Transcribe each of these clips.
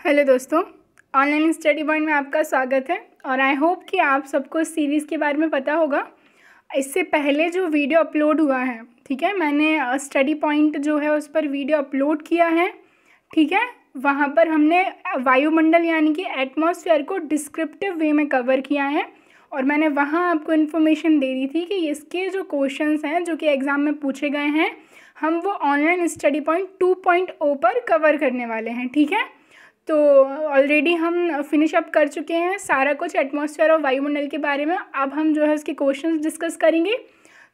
Hello दोस्तों, online study point में आपका स्वागत है। और आई होप कि आप सबको इस सीरीज़ के बारे में पता होगा। इससे पहले जो वीडियो अपलोड हुआ है, ठीक है, मैंने स्टडी पॉइंट जो है उस पर वीडियो अपलोड किया है, ठीक है। वहाँ पर हमने वायुमंडल यानी कि एटमॉस्फेयर को डिस्क्रिप्टिव वे में कवर किया है और मैंने वहाँ आपको इन्फॉर्मेशन दे दी थी कि इसके जो क्वेश्चंस हैं जो कि एग्ज़ाम में पूछे गए हैं, हम वो ऑनलाइन स्टडी पॉइंट 2.0 पर कवर करने वाले हैं, ठीक है। तो ऑलरेडी हम फिनिश अप कर चुके हैं सारा कुछ एटमॉस्फेयर और वायुमंडल के बारे में। अब हम जो है उसके क्वेश्चंस डिस्कस करेंगे,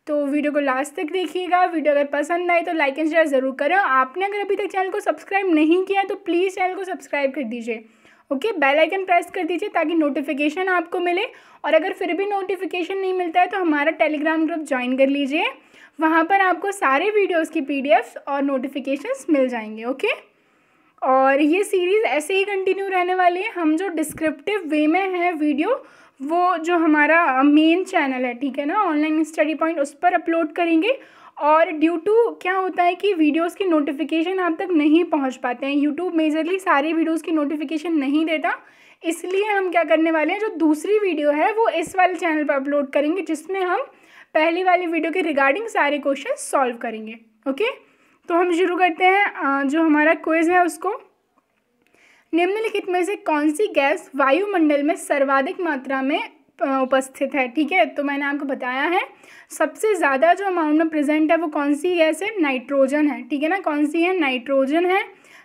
तो वीडियो को लास्ट तक देखिएगा। वीडियो अगर पसंद आए तो लाइक एंड शेयर ज़रूर करें। आपने अगर अभी तक चैनल को सब्सक्राइब नहीं किया तो प्लीज़ चैनल को सब्सक्राइब कर दीजिए, ओके। बेल आइकन प्रेस कर दीजिए ताकि नोटिफिकेशन आपको मिले। और अगर फिर भी नोटिफिकेशन नहीं मिलता है तो हमारा टेलीग्राम ग्रुप ज्वाइन कर लीजिए, वहाँ पर आपको सारे वीडियोज़ की PDFs और नोटिफिकेशंस मिल जाएंगे, ओके। और ये सीरीज़ ऐसे ही कंटिन्यू रहने वाली है। हम जो डिस्क्रिप्टिव वे में है वीडियो, वो जो हमारा मेन चैनल है, ठीक है ना, ऑनलाइन स्टडी पॉइंट, उस पर अपलोड करेंगे। और ड्यू टू क्या होता है कि वीडियोस की नोटिफिकेशन आप तक नहीं पहुंच पाते हैं, यूट्यूब मेजरली सारे वीडियोस की नोटिफिकेशन नहीं देता, इसलिए हम क्या करने वाले हैं, जो दूसरी वीडियो है वो इस वाले चैनल पर अपलोड करेंगे, जिसमें हम पहली वाली वीडियो के रिगार्डिंग सारे क्वेश्चन सॉल्व करेंगे, ओके। तो हम शुरू करते हैं जो हमारा क्विज़ है उसको। निम्नलिखित में से कौन सी गैस वायुमंडल में सर्वाधिक मात्रा में उपस्थित है, ठीक है। तो मैंने आपको बताया है सबसे ज़्यादा जो अमाउंट में प्रेजेंट है वो कौन सी गैस है, नाइट्रोजन है, ठीक है ना। कौन सी है, नाइट्रोजन है,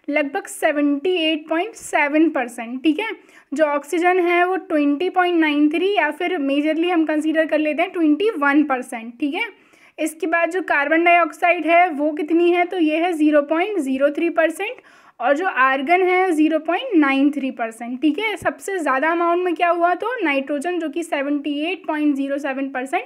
लगभग 78.7%, ठीक है। जो ऑक्सीजन है वो 20.93 या फिर मेजरली हम कंसीडर कर लेते हैं 21%, ठीक है। इसके बाद जो कार्बन डाइऑक्साइड है वो कितनी है, तो ये है 0.03%। और जो आर्गन है 0.93%, ठीक है। सबसे ज़्यादा अमाउंट में क्या हुआ, तो नाइट्रोजन जो कि 78.07%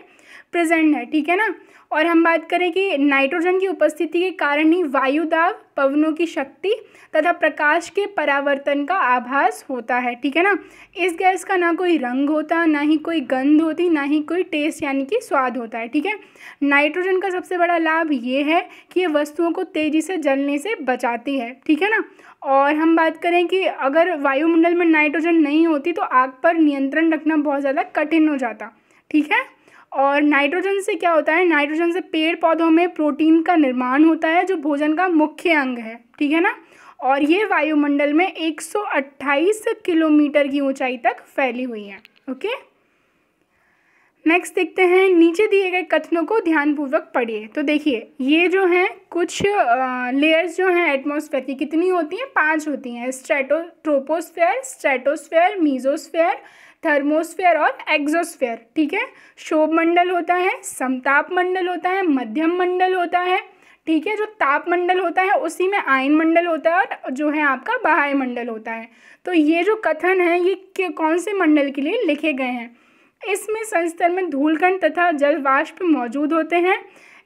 प्रेजेंट है, ठीक है ना। और हम बात करें कि नाइट्रोजन की उपस्थिति के कारण ही वायु दाब, पवनों की शक्ति तथा प्रकाश के परावर्तन का आभास होता है, ठीक है ना। इस गैस का ना कोई रंग होता, ना ही कोई गंध होती, ना ही कोई टेस्ट यानी कि स्वाद होता है, ठीक है। नाइट्रोजन का सबसे बड़ा लाभ ये है कि ये वस्तुओं को तेज़ी से जलने से बचाती है, ठीक है ना। और हम बात करें कि अगर वायुमंडल में नाइट्रोजन नहीं होती तो आग पर नियंत्रण रखना बहुत ज़्यादा कठिन हो जाता, ठीक है। और नाइट्रोजन से क्या होता है, नाइट्रोजन से पेड़ पौधों में प्रोटीन का निर्माण होता है जो भोजन का मुख्य अंग है, ठीक है ना। और ये वायुमंडल में 128 किलोमीटर की ऊंचाई तक फैली हुई है, ओके। नेक्स्ट देखते हैं, नीचे दिए गए कथनों को ध्यानपूर्वक पढ़िए। तो देखिए, ये जो हैं कुछ लेयर्स जो हैं एटमॉस्फेयर की, कितनी होती हैं, 5 होती हैं। ट्रोपोस्फेयर, स्ट्रेटोस्फेयर, मीजोस्फेयर, थर्मोस्फेयर और एक्सोस्फेयर, ठीक है। शोभ मंडल होता है, समताप मंडल होता है, मध्यम मंडल होता है, ठीक है। जो ताप मंडल होता है उसी में आयन मंडल होता है और जो है आपका बाह्य मंडल होता है। तो ये जो कथन है ये कौन से मंडल के लिए लिखे गए हैं, इसमें संस्तर में धूलकण तथा जल वाष्प मौजूद होते हैं।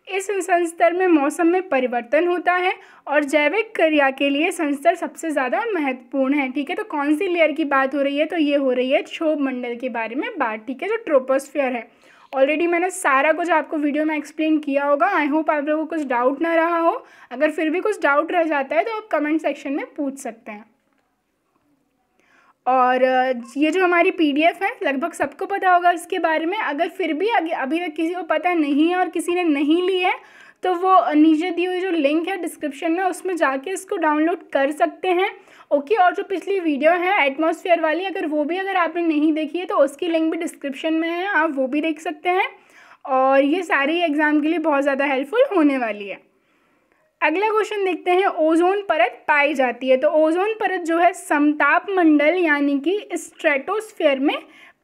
इस संस्तर में मौसम में परिवर्तन होता है और जैविक क्रिया के लिए संस्तर सबसे ज़्यादा महत्वपूर्ण है, ठीक है। तो कौन सी लेयर की बात हो रही है, तो ये हो रही है क्षोभ मंडल के बारे में बात, ठीक है, जो ट्रोपोस्फेयर है। ऑलरेडी मैंने सारा कुछ आपको वीडियो में एक्सप्लेन किया होगा। आई होप आप लोगों को कुछ डाउट ना रहा हो। अगर फिर भी कुछ डाउट रह जाता है तो आप कमेंट सेक्शन में पूछ सकते हैं। और ये जो हमारी PDF है लगभग सबको पता होगा इसके बारे में। अगर फिर भी अभी तक किसी को पता नहीं है और किसी ने नहीं ली है तो वो नीचे दी हुई जो लिंक है डिस्क्रिप्शन में, उसमें जाके इसको डाउनलोड कर सकते हैं, ओके। और जो पिछली वीडियो है एटमॉस्फेयर वाली, अगर आपने नहीं देखी है तो उसकी लिंक भी डिस्क्रिप्शन में है, आप वो भी देख सकते हैं। और ये सारी एग्ज़ाम के लिए बहुत ज़्यादा हेल्पफुल होने वाली है। अगला क्वेश्चन देखते हैं, ओजोन परत पाई जाती है। तो ओजोन परत जो है समताप मंडल यानी कि स्ट्रेटोस्फेयर में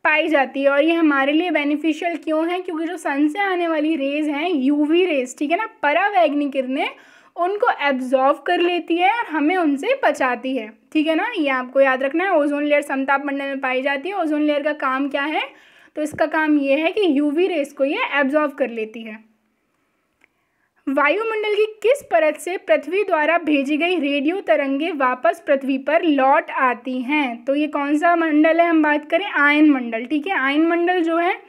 पाई जाती है। और ये हमारे लिए बेनिफिशियल क्यों है, क्योंकि जो सन से आने वाली रेज़ हैं, UV रेज़, ठीक है ना, परावैंगनी किरणें, उनको एब्जॉर्व कर लेती है और हमें उनसे बचाती है, ठीक है ना। ये आपको याद रखना है। ओजोन लेयर समताप मंडल में पाई जाती है। ओजोन लेयर का काम क्या है, तो इसका काम ये है कि UV रेज़ को ये एब्जॉर्व कर लेती है। वायुमंडल की किस परत से पृथ्वी द्वारा भेजी गई रेडियो तरंगे वापस पृथ्वी पर लौट आती हैं, तो ये कौन सा मंडल है, हम बात करें आयन मंडल, ठीक है। आयन मंडल जो है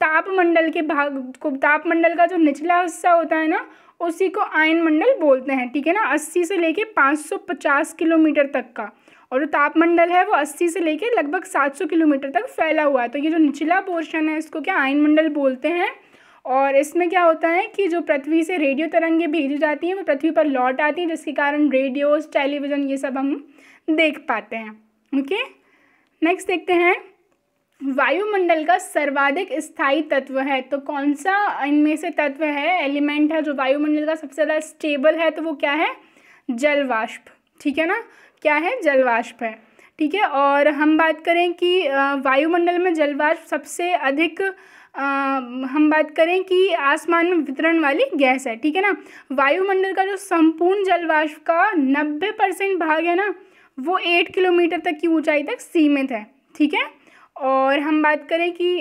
तापमंडल के भाग को, तापमंडल का जो निचला हिस्सा होता है ना, उसी को आयन मंडल बोलते हैं, ठीक है ना। 80 से लेके 550 किलोमीटर तक का। और जो तापमंडल है वो 80 से लेकर लगभग 700 किलोमीटर तक फैला हुआ है। तो ये जो निचला पोर्शन है इसको क्या आयनमंडल बोलते हैं। और इसमें क्या होता है कि जो पृथ्वी से रेडियो तरंगें भेजी जाती हैं वो पृथ्वी पर लौट आती हैं, जिसके कारण रेडियोस, टेलीविज़न ये सब हम देख पाते हैं। ओके, नेक्स्ट देखते हैं वायुमंडल का सर्वाधिक स्थायी तत्व है तो कौन सा इनमें से तत्व है, एलिमेंट है जो वायुमंडल का सबसे ज़्यादा स्टेबल है, तो वो क्या है, जलवाष्प। ठीक है ना, क्या है, जलवाष्प है। ठीक है, और हम बात करें कि वायुमंडल में जलवाष्प सबसे अधिक हम बात करें कि आसमान में वितरण वाली गैस है। ठीक है ना, वायुमंडल का जो संपूर्ण जलवाष्प का 90% भाग है ना वो 8 किलोमीटर तक की ऊंचाई तक सीमित है। ठीक है, और हम बात करें कि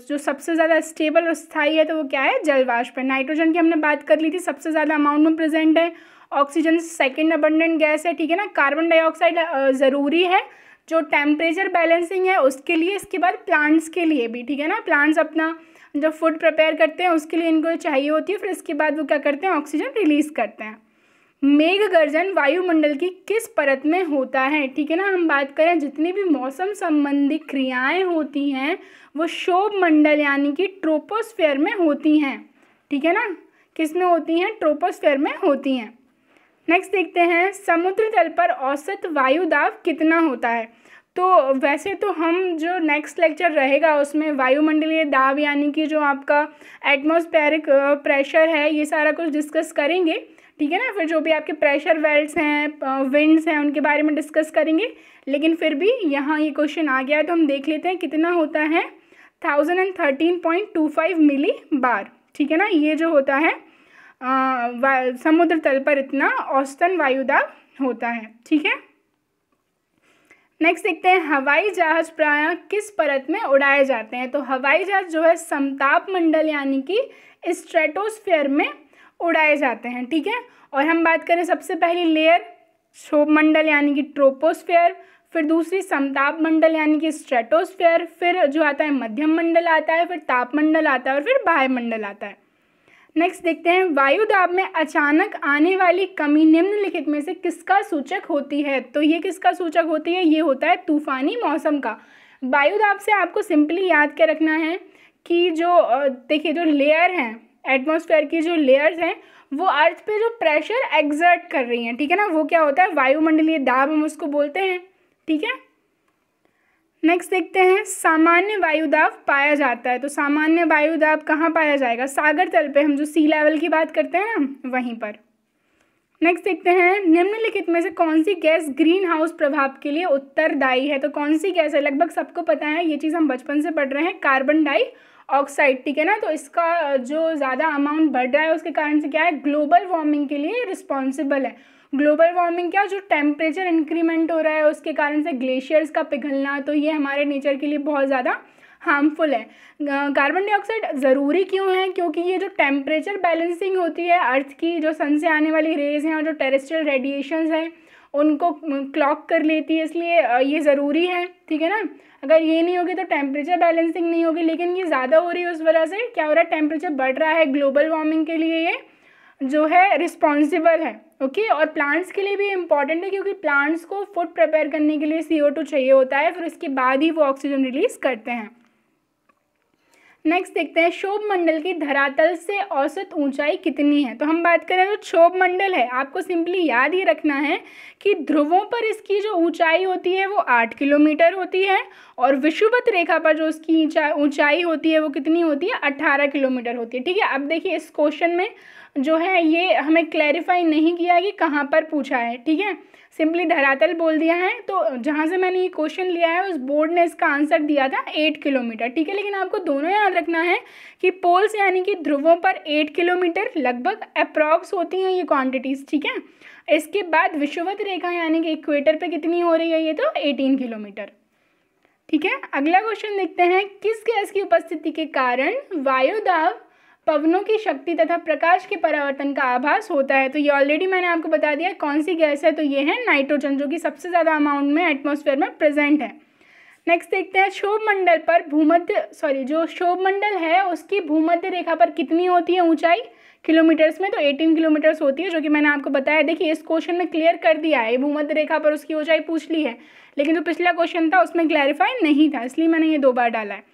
जो सबसे ज़्यादा स्टेबल और स्थायी है तो वो क्या है, जलवाष्प है। नाइट्रोजन की हमने बात कर ली थी, सबसे ज़्यादा अमाउंट में प्रेजेंट है। ऑक्सीजन सेकंड अबंडेंट गैस है। ठीक है ना, कार्बन डाइऑक्साइड ज़रूरी है जो टेम्परेचर बैलेंसिंग है उसके लिए, इसके बाद प्लांट्स के लिए भी। ठीक है ना, प्लांट्स अपना जो फूड प्रिपेयर करते हैं उसके लिए इनको चाहिए होती है, फिर इसके बाद वो क्या करते हैं, ऑक्सीजन रिलीज़ करते हैं। मेघ गर्जन वायुमंडल की किस परत में होता है। ठीक है ना, हम बात करें जितनी भी मौसम संबंधी क्रियाएं होती हैं वो क्षोभ मंडल यानी कि ट्रोपोस्फेयर में होती हैं। ठीक है ना, किस में होती हैं, ट्रोपोस्फेयर में होती हैं। नेक्स्ट देखते हैं समुद्र तल पर औसत वायु दाब कितना होता है। तो वैसे तो हम जो नेक्स्ट लेक्चर रहेगा उसमें वायुमंडलीय दाब यानी कि जो आपका एटमॉस्फेरिक प्रेशर है ये सारा कुछ डिस्कस करेंगे। ठीक है ना, फिर जो भी आपके प्रेशर वेल्ट्स हैं, विंड्स हैं, उनके बारे में डिस्कस करेंगे। लेकिन फिर भी यहाँ ये क्वेश्चन आ गया है तो हम देख लेते हैं कितना होता है, 1013.25 मिली बार। ठीक है ना, ये जो होता है समुद्र तल पर इतना औसतन वायुदाब होता है। ठीक है, नेक्स्ट देखते हैं हवाई जहाज प्रायः किस परत में उड़ाए जाते हैं। तो हवाई जहाज जो है समताप मंडल यानी कि स्ट्रेटोस्फेयर में उड़ाए जाते हैं। ठीक है, और हम बात करें सबसे पहली लेयर क्षोभ मंडल यानी कि ट्रोपोस्फेयर, फिर दूसरी समताप मंडल यानी कि स्ट्रेटोस्फेयर, फिर जो आता है मध्यम मंडल आता है, फिर तापमंडल आता है और फिर बाह्यमंडल आता है। नेक्स्ट देखते हैं वायु दाब में अचानक आने वाली कमी निम्नलिखित में से किसका सूचक होती है। तो ये किसका सूचक होती है, ये होता है तूफानी मौसम का। वायु दाब से आपको सिंपली याद क्या रखना है कि जो देखिए जो लेयर हैं एटमॉस्फेयर की, जो लेयर्स हैं वो अर्थ पे जो प्रेशर एक्सर्ट कर रही हैं। ठीक है ना, वो क्या होता है, वायुमंडलीय दाब हम उसको बोलते हैं। ठीक है, नेक्स्ट देखते हैं सामान्य वायुदाब पाया जाता है। तो सामान्य वायुदाब कहाँ पाया जाएगा, सागर तल पे, हम जो सी लेवल की बात करते हैं ना वहीं पर। नेक्स्ट देखते हैं निम्नलिखित में से कौन सी गैस ग्रीन हाउस प्रभाव के लिए उत्तरदायी है। तो कौन सी गैस है, लगभग सबको पता है, ये चीज़ हम बचपन से पढ़ रहे हैं, कार्बन डाइऑक्साइड। ठीक है ना, तो इसका जो ज़्यादा अमाउंट बढ़ रहा है उसके कारण से क्या है, ग्लोबल वार्मिंग के लिए रिस्पॉन्सिबल है। ग्लोबल वार्मिंग क्या, जो टेम्परेचर इंक्रीमेंट हो रहा है उसके कारण से ग्लेशियर्स का पिघलना, तो ये हमारे नेचर के लिए बहुत ज़्यादा हार्मफुल है। कार्बन डाइऑक्साइड ज़रूरी क्यों है, क्योंकि ये जो टेम्परेचर बैलेंसिंग होती है अर्थ की, जो सन से आने वाली रेज हैं और जो टेरेस्ट्रियल रेडिएशंस हैं उनको क्लॉक कर लेती है, इसलिए ये ज़रूरी है। ठीक है ना, अगर ये नहीं होगी तो टेम्परेचर बैलेंसिंग नहीं होगी, लेकिन ये ज़्यादा हो रही है उस वजह से क्या हो रहा है, टेम्परेचर बढ़ रहा है, ग्लोबल वार्मिंग के लिए ये जो है रिस्पॉन्सिबल है। ओके, और प्लांट्स के लिए भी इम्पॉर्टेंट है क्योंकि प्लांट्स को फूड प्रिपेयर करने के लिए CO2 चाहिए होता है, फिर उसके बाद ही वो ऑक्सीजन रिलीज करते हैं। नेक्स्ट देखते हैं क्षोभ मंडल की धरातल से औसत ऊंचाई कितनी है। तो हम बात करें तो क्षोभ मंडल है, आपको सिंपली याद ही रखना है कि ध्रुवों पर इसकी जो ऊंचाई होती है वो 8 किलोमीटर होती है और विषुवत रेखा पर जो उसकी ऊंचाई होती है वो कितनी होती है, 18 किलोमीटर होती है। ठीक है, अब देखिए इस क्वेश्चन में जो है ये हमें क्लैरिफाई नहीं किया कि कहाँ पर पूछा है। ठीक है, सिंपली धरातल बोल दिया है, तो जहाँ से मैंने ये क्वेश्चन लिया है उस बोर्ड ने इसका आंसर दिया था 8 किलोमीटर। ठीक है, लेकिन आपको दोनों याद रखना है कि पोल्स यानी कि ध्रुवों पर 8 किलोमीटर लगभग अप्रॉक्स होती हैं ये क्वांटिटीज़। ठीक है, इसके बाद विषुवत रेखा यानी कि इक्वेटर पे कितनी हो रही है, ये तो 18 किलोमीटर। ठीक है, अगला क्वेश्चन देखते हैं किस गैस की उपस्थिति के कारण वायुदाब, पवनों की शक्ति तथा प्रकाश के परावर्तन का आभास होता है। तो ये ऑलरेडी मैंने आपको बता दिया कौन सी गैस है, तो ये है नाइट्रोजन, जो कि सबसे ज़्यादा अमाउंट में एटमॉस्फेयर में प्रेजेंट है। नेक्स्ट देखते हैं क्षोभ मंडल पर जो क्षोभ मंडल है उसकी भूमध्य रेखा पर कितनी होती है ऊंचाई, किलोमीटर्स में, तो 18 किलोमीटर्स होती है, जो कि मैंने आपको बताया। देखिए इस क्वेश्चन में क्लियर कर दिया है, भूमध्य रेखा पर उसकी ऊंचाई पूछ ली है, लेकिन जो पिछला क्वेश्चन था उसमें क्लैरिफाई नहीं था, इसलिए मैंने ये 2 बार डाला है।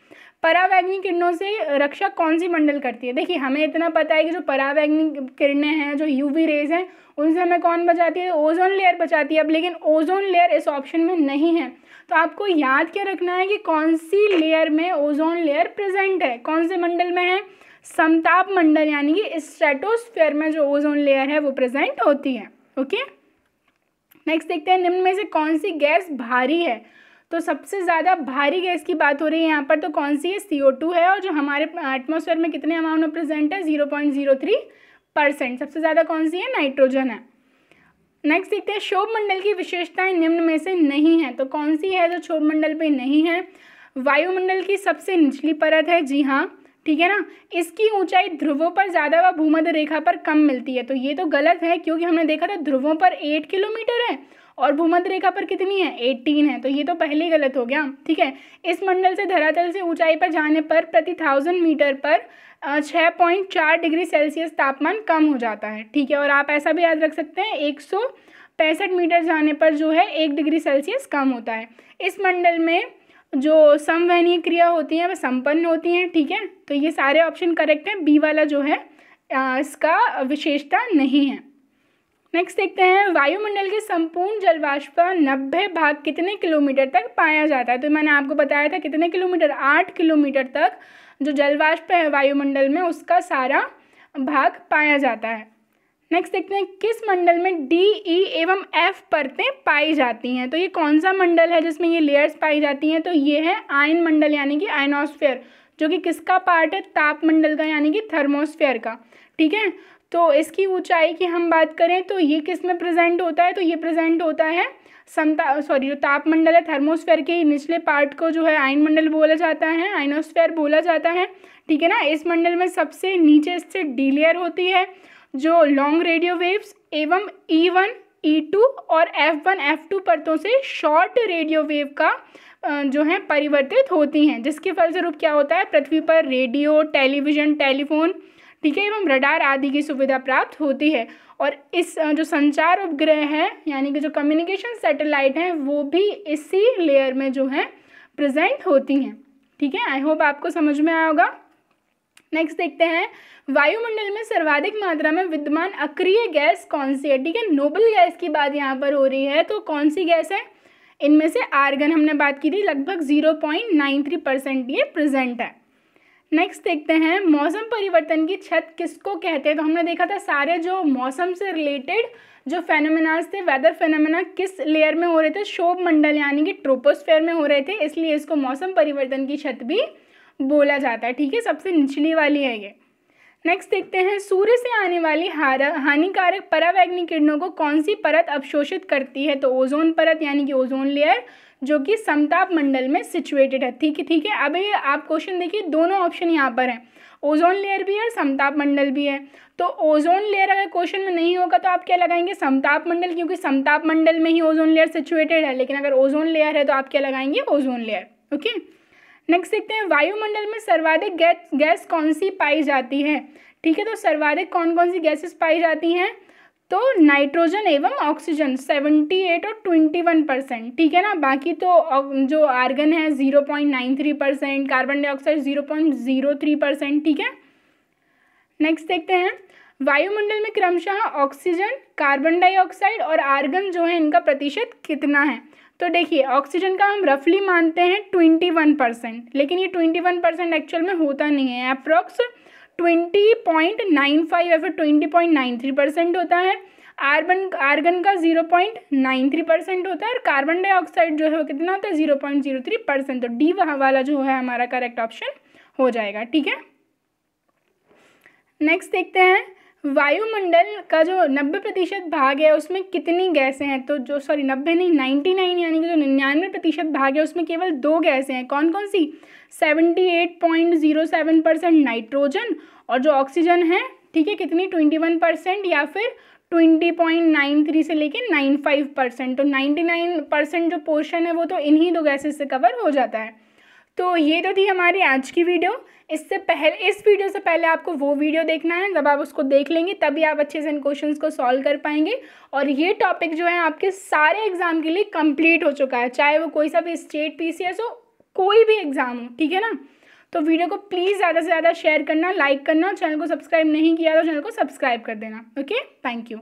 परावैंगनी किरणों से रक्षा कौन सी मंडल करती है? देखिए हमें इतना पता है कि जो परावैंगनी किरणें हैं, जो यूवी रेज हैं, उनसे हमें कौन बचाती है? ओजोन लेयर बचाती है। अब लेकिन ओजोन लेयर इस ऑप्शन में नहीं है, तो आपको याद क्या रखना है कि कौन सी लेयर में ओजोन लेयर प्रेजेंट है, कौन से मंडल में है? समताप मंडल, यानी कि स्ट्रेटोस्फीयर में जो ओजोन लेयर है वो प्रेजेंट होती है। ओके, नेक्स्ट देखते हैं, निम्न में से कौन सी गैस भारी है? तो सबसे ज़्यादा भारी गैस की बात हो रही है यहाँ पर, तो कौन सी है? CO2 है, और जो हमारे एटमॉस्फेयर में कितने अमाउंट में प्रेजेंट है? 0.03%। सबसे ज़्यादा कौन सी है? नाइट्रोजन है। नेक्स्ट देखते हैं, क्षोभ मंडल की विशेषताएं निम्न में से नहीं है, तो कौन सी है जो क्षोभ मंडल पे नहीं है? वायुमंडल की सबसे निचली परत है, जी हाँ, ठीक है ना। इसकी ऊंचाई ध्रुवों पर ज़्यादा व भूमध्य रेखा पर कम मिलती है, तो ये तो गलत है, क्योंकि हमने देखा था ध्रुवों पर 8 किलोमीटर है और भूमध्य रेखा पर कितनी है? 18 है, तो ये तो पहले ही गलत हो गया, ठीक है। इस मंडल से धरातल से ऊंचाई पर जाने पर प्रति 1000 मीटर पर 6.4 डिग्री सेल्सियस तापमान कम हो जाता है, ठीक है। और आप ऐसा भी याद रख सकते हैं, 165 मीटर जाने पर जो है 1 डिग्री सेल्सियस कम होता है। इस मंडल में जो समवहनीय क्रिया होती हैं वह संपन्न होती हैं, ठीक है। तो ये सारे ऑप्शन करेक्ट हैं, बी वाला जो है इसका विशेषता नहीं है। नेक्स्ट देखते हैं, वायुमंडल के संपूर्ण जलवाष्प का 90% कितने किलोमीटर तक पाया जाता है? तो मैंने आपको बताया था कितने किलोमीटर? 8 किलोमीटर तक जो जलवाष्प है वायुमंडल में उसका सारा भाग पाया जाता है। नेक्स्ट देखते हैं, किस मंडल में D, E एवं F परतें पाई जाती हैं? तो ये कौन सा मंडल है जिसमें ये लेयर्स पाई जाती हैं? तो ये है आयन मंडल, यानी कि आयनोस्फेयर, जो कि किसका पार्ट है? तापमंडल का, यानी कि थर्मोस्फेयर का, ठीक है। तो इसकी ऊंचाई की हम बात करें तो ये किस में प्रेजेंट होता है? तो ये प्रेजेंट होता है जो तापमंडल है, थर्मोस्फेयर के निचले पार्ट को जो है आयनमंडल बोला जाता है, आयनोस्फेयर बोला जाता है, ठीक है ना। इस मंडल में सबसे नीचे स्थित डी लेयर होती है, जो लॉन्ग रेडियो वेव्स एवं E1, E2 और F1, F2 परतों से शॉर्ट रेडियो वेव का जो है परिवर्तित होती हैं, जिसके फलस्वरूप क्या होता है? पृथ्वी पर रेडियो, टेलीविज़न, टेलीफोन, ठीक है, एवं रडार आदि की सुविधा प्राप्त होती है। और इस जो संचार उपग्रह है, यानी कि जो कम्युनिकेशन सैटेलाइट हैं, वो भी इसी लेयर में जो है प्रेजेंट होती हैं, ठीक है। आई होप आपको समझ में आया होगा। नेक्स्ट देखते हैं, वायुमंडल में सर्वाधिक मात्रा में विद्यमान अक्रिय गैस कौन सी है? ठीक है, नोबल गैस की बात यहाँ पर हो रही है, तो कौन सी गैस है? इनमें से आर्गन हमने बात की थी, लगभग 0.93% ये प्रेजेंट है। नेक्स्ट देखते हैं, मौसम परिवर्तन की छत किसको कहते हैं? तो हमने देखा था सारे जो मौसम से रिलेटेड जो फेनोमेनास थे, वेदर फेनोमेना, किस लेयर में हो रहे थे? क्षोभ मंडल, यानी कि ट्रोपोस्फेयर में हो रहे थे, इसलिए इसको मौसम परिवर्तन की छत भी बोला जाता है, ठीक है, सबसे निचली वाली है ये। नेक्स्ट देखते हैं, सूर्य से आने वाली हानिकारक परावैंगनी किरणों को कौन सी परत अवशोषित करती है? तो ओजोन परत, यानी कि ओजोन लेयर, जो कि समताप मंडल में सिचुएटेड है, ठीक है। अब ये आप क्वेश्चन देखिए, दोनों ऑप्शन यहाँ पर हैं, ओजोन लेयर भी है और समताप मंडल भी है। तो ओजोन लेयर अगर क्वेश्चन में नहीं होगा तो आप क्या लगाएंगे? समताप मंडल, क्योंकि समताप मंडल में ही ओजोन लेयर सिचुएटेड है। लेकिन अगर ओजोन लेयर है तो आप क्या लगाएंगे? Ozone layer. ओके, नेक्स्ट देखते हैं, वायुमंडल में सर्वाधिक गैस कौन सी पाई जाती है? ठीक है, तो सर्वाधिक कौन कौन सी गैसेस पाई जाती हैं? तो नाइट्रोजन एवं ऑक्सीजन 78 और 21%, ठीक है ना। बाकी तो जो आर्गन है 0.93%, कार्बन डाइऑक्साइड 0.03%, ठीक है। नेक्स्ट देखते हैं, वायुमंडल में क्रमशः ऑक्सीजन, कार्बन डाइऑक्साइड और आर्गन जो है इनका प्रतिशत कितना है? तो देखिए, ऑक्सीजन का हम रफली मानते हैं 21%, लेकिन ये 21% एक्चुअल में होता नहीं है, अप्रॉक्स 20.95 या फिर 20.93% होता है। आर्गन का 0.93% होता है और कार्बन डाइऑक्साइड जो है वो कितना होता है? 0.03%। तो डी वाला जो है हमारा करेक्ट ऑप्शन हो जाएगा, ठीक है। नेक्स्ट देखते हैं, वायुमंडल का जो 90% भाग है उसमें कितनी गैसें हैं? तो जो 99 यानी कि जो 99% भाग है उसमें केवल 2 गैसें हैं। कौन कौन सी? 78.07% नाइट्रोजन, और जो ऑक्सीजन है, ठीक है, कितनी? 21%, या फिर 20.93 से लेके 95%। तो 99% जो पोर्शन है वो तो इन्हीं 2 गैसेस से कवर हो जाता है। तो ये तो थी हमारी आज की वीडियो। इस वीडियो से पहले आपको वो वीडियो देखना है, जब आप उसको देख लेंगे तभी आप अच्छे से इन क्वेश्चंस को सॉल्व कर पाएंगे। और ये टॉपिक जो है आपके सारे एग्जाम के लिए कंप्लीट हो चुका है, चाहे वो कोई सा भी स्टेट PCS हो, कोई भी एग्जाम हो, ठीक है ना। तो वीडियो को प्लीज़ ज़्यादा से ज़्यादा शेयर करना, लाइक करना, चैनल को सब्सक्राइब नहीं किया तो चैनल को सब्सक्राइब कर देना। Okay, thank you.